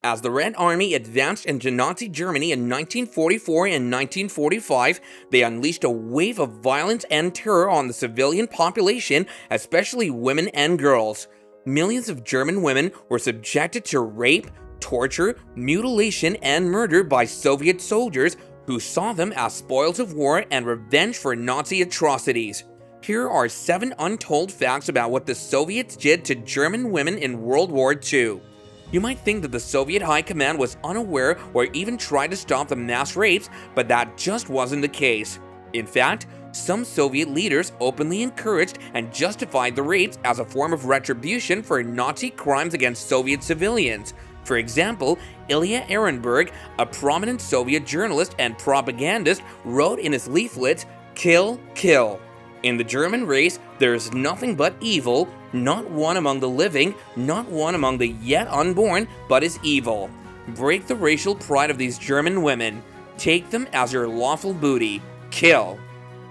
As the Red Army advanced into Nazi Germany in 1944 and 1945, they unleashed a wave of violence and terror on the civilian population, especially women and girls. Millions of German women were subjected to rape, torture, mutilation, and murder by Soviet soldiers who saw them as spoils of war and revenge for Nazi atrocities. Here are 7 untold facts about what the Soviets did to German women in World War II. You might think that the Soviet High Command was unaware or even tried to stop the mass rapes, but that just wasn't the case. In fact, some Soviet leaders openly encouraged and justified the rapes as a form of retribution for Nazi crimes against Soviet civilians. For example, Ilya Ehrenberg, a prominent Soviet journalist and propagandist, wrote in his leaflets, "Kill, kill. In the German race, there is nothing but evil, not one among the living, not one among the yet unborn, but is evil. Break the racial pride of these German women. Take them as your lawful booty. Kill."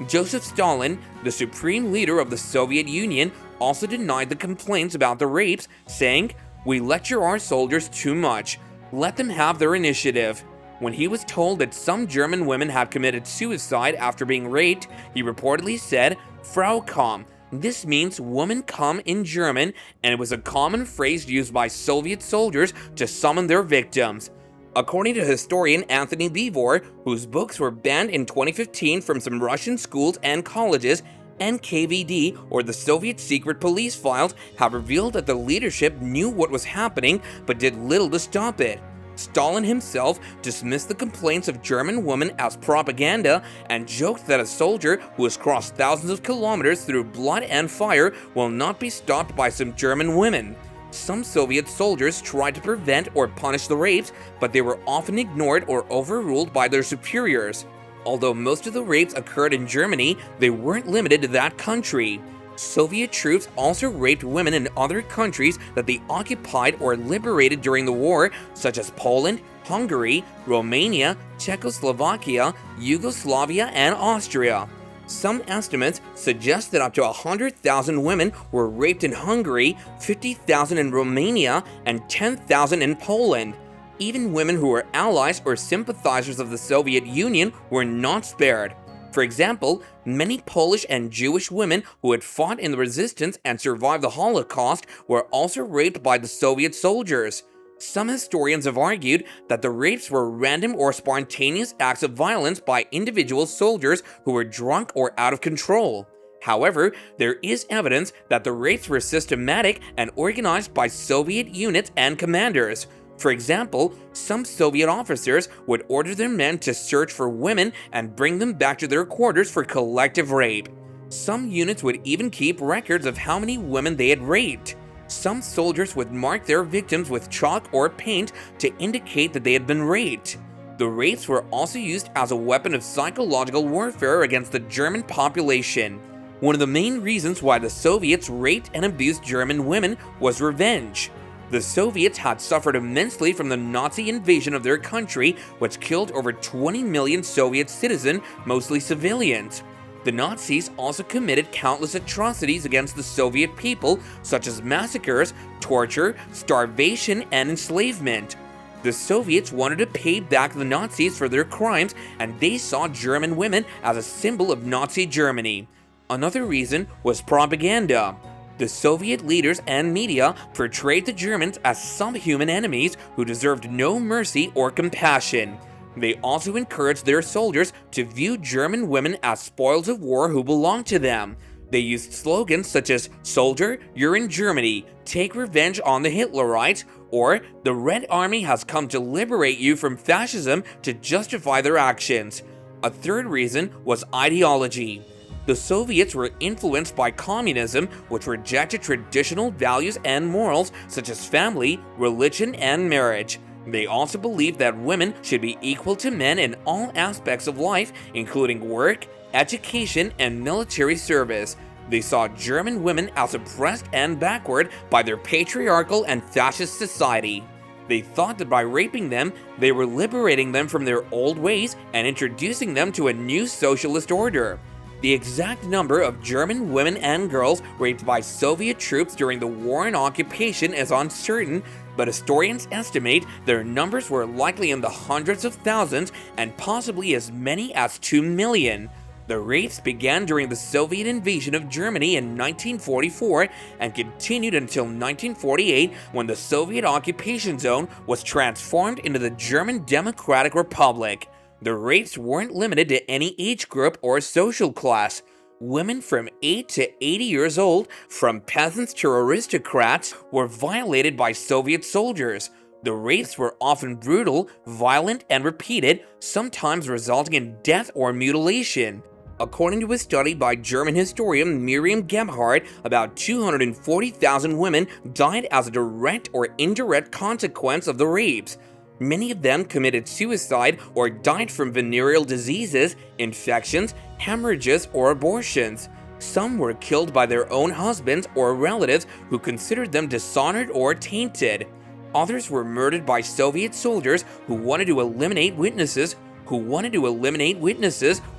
Joseph Stalin, the supreme leader of the Soviet Union, also denied the complaints about the rapes, saying, "We lecture our soldiers too much. Let them have their initiative." When he was told that some German women had committed suicide after being raped, he reportedly said, "Frau komm." This means woman come in German, and it was a common phrase used by Soviet soldiers to summon their victims. According to historian Anthony Beevor, whose books were banned in 2015 from some Russian schools and colleges, NKVD, or the Soviet secret police files, have revealed that the leadership knew what was happening but did little to stop it. Stalin himself dismissed the complaints of German women as propaganda and joked that a soldier who has crossed thousands of kilometers through blood and fire will not be stopped by some German women. Some Soviet soldiers tried to prevent or punish the rapes, but they were often ignored or overruled by their superiors. Although most of the rapes occurred in Germany, they weren't limited to that country. Soviet troops also raped women in other countries that they occupied or liberated during the war, such as Poland, Hungary, Romania, Czechoslovakia, Yugoslavia, and Austria. Some estimates suggest that up to 100,000 women were raped in Hungary, 50,000 in Romania, and 10,000 in Poland. Even women who were allies or sympathizers of the Soviet Union were not spared. For example, many Polish and Jewish women who had fought in the resistance and survived the Holocaust were also raped by the Soviet soldiers. Some historians have argued that the rapes were random or spontaneous acts of violence by individual soldiers who were drunk or out of control. However, there is evidence that the rapes were systematic and organized by Soviet units and commanders. For example, some Soviet officers would order their men to search for women and bring them back to their quarters for collective rape. Some units would even keep records of how many women they had raped. Some soldiers would mark their victims with chalk or paint to indicate that they had been raped. The rapes were also used as a weapon of psychological warfare against the German population. One of the main reasons why the Soviets raped and abused German women was revenge. The Soviets had suffered immensely from the Nazi invasion of their country, which killed over 20 million Soviet citizens, mostly civilians. The Nazis also committed countless atrocities against the Soviet people, such as massacres, torture, starvation, and enslavement. The Soviets wanted to pay back the Nazis for their crimes, and they saw German women as a symbol of Nazi Germany. Another reason was propaganda. The Soviet leaders and media portrayed the Germans as subhuman enemies who deserved no mercy or compassion. They also encouraged their soldiers to view German women as spoils of war who belonged to them. They used slogans such as, "Soldier, you're in Germany, take revenge on the Hitlerites," or "The Red Army has come to liberate you from fascism," to justify their actions. A third reason was ideology. The Soviets were influenced by communism, which rejected traditional values and morals such as family, religion, and marriage. They also believed that women should be equal to men in all aspects of life, including work, education, and military service. They saw German women as oppressed and backward by their patriarchal and fascist society. They thought that by raping them, they were liberating them from their old ways and introducing them to a new socialist order. The exact number of German women and girls raped by Soviet troops during the war and occupation is uncertain, but historians estimate their numbers were likely in the hundreds of thousands and possibly as many as 2 million. The rapes began during the Soviet invasion of Germany in 1944 and continued until 1948 when the Soviet occupation zone was transformed into the German Democratic Republic. The rapes weren't limited to any age group or social class. Women from 8 to 80 years old, from peasants to aristocrats, were violated by Soviet soldiers. The rapes were often brutal, violent, and repeated, sometimes resulting in death or mutilation. According to a study by German historian Miriam Gebhardt, about 240,000 women died as a direct or indirect consequence of the rapes. Many of them committed suicide or died from venereal diseases, infections, hemorrhages, or abortions. Some were killed by their own husbands or relatives who considered them dishonored or tainted. Others were murdered by Soviet soldiers who wanted to eliminate witnesses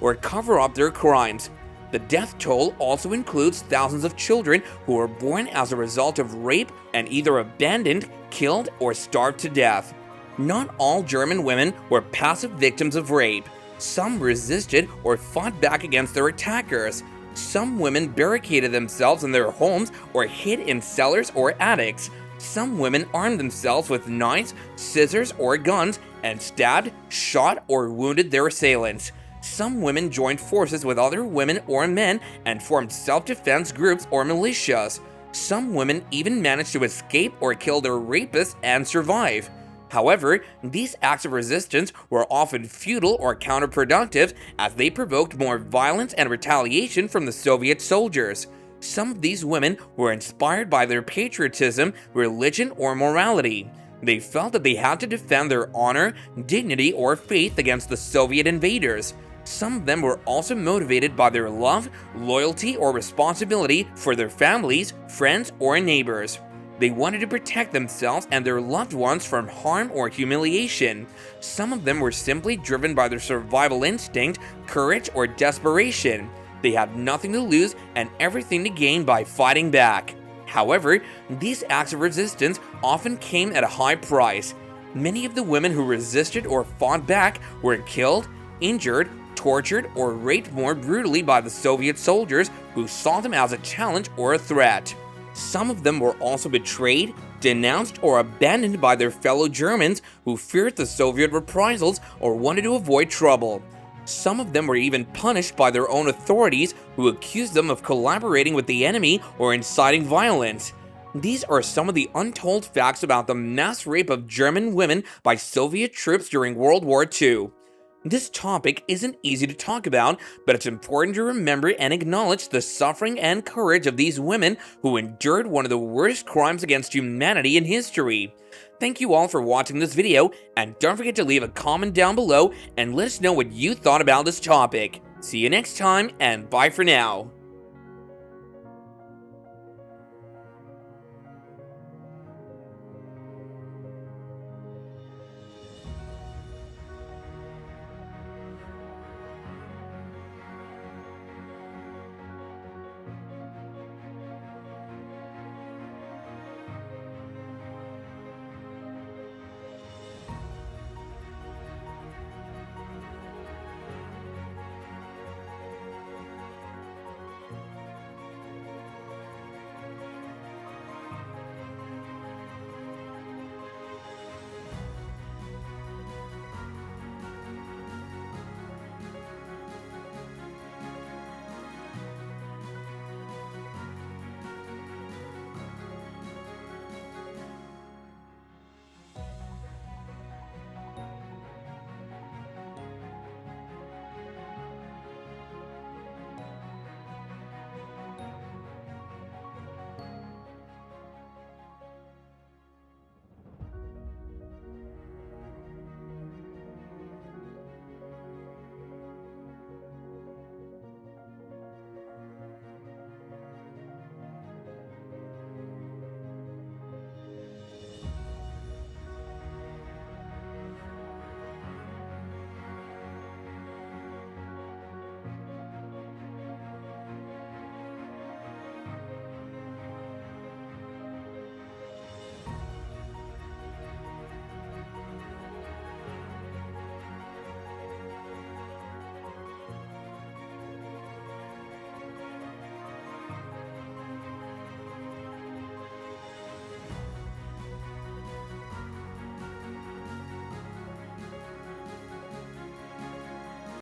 or cover up their crimes. The death toll also includes thousands of children who were born as a result of rape and either abandoned, killed, or starved to death. Not all German women were passive victims of rape. Some resisted or fought back against their attackers. Some women barricaded themselves in their homes or hid in cellars or attics. Some women armed themselves with knives, scissors, or guns and stabbed, shot, or wounded their assailants. Some women joined forces with other women or men and formed self-defense groups or militias. Some women even managed to escape or kill their rapists and survive. However, these acts of resistance were often futile or counterproductive as they provoked more violence and retaliation from the Soviet soldiers. Some of these women were inspired by their patriotism, religion, or morality. They felt that they had to defend their honor, dignity, or faith against the Soviet invaders. Some of them were also motivated by their love, loyalty, or responsibility for their families, friends, or neighbors. They wanted to protect themselves and their loved ones from harm or humiliation. Some of them were simply driven by their survival instinct, courage, or desperation. They had nothing to lose and everything to gain by fighting back. However, these acts of resistance often came at a high price. Many of the women who resisted or fought back were killed, injured, tortured, or raped more brutally by the Soviet soldiers who saw them as a challenge or a threat. Some of them were also betrayed, denounced, or abandoned by their fellow Germans who feared the Soviet reprisals or wanted to avoid trouble. Some of them were even punished by their own authorities who accused them of collaborating with the enemy or inciting violence. These are some of the untold facts about the mass rape of German women by Soviet troops during World War II. This topic isn't easy to talk about, but it's important to remember and acknowledge the suffering and courage of these women who endured one of the worst crimes against humanity in history. Thank you all for watching this video, and don't forget to leave a comment down below and let us know what you thought about this topic. See you next time, and bye for now.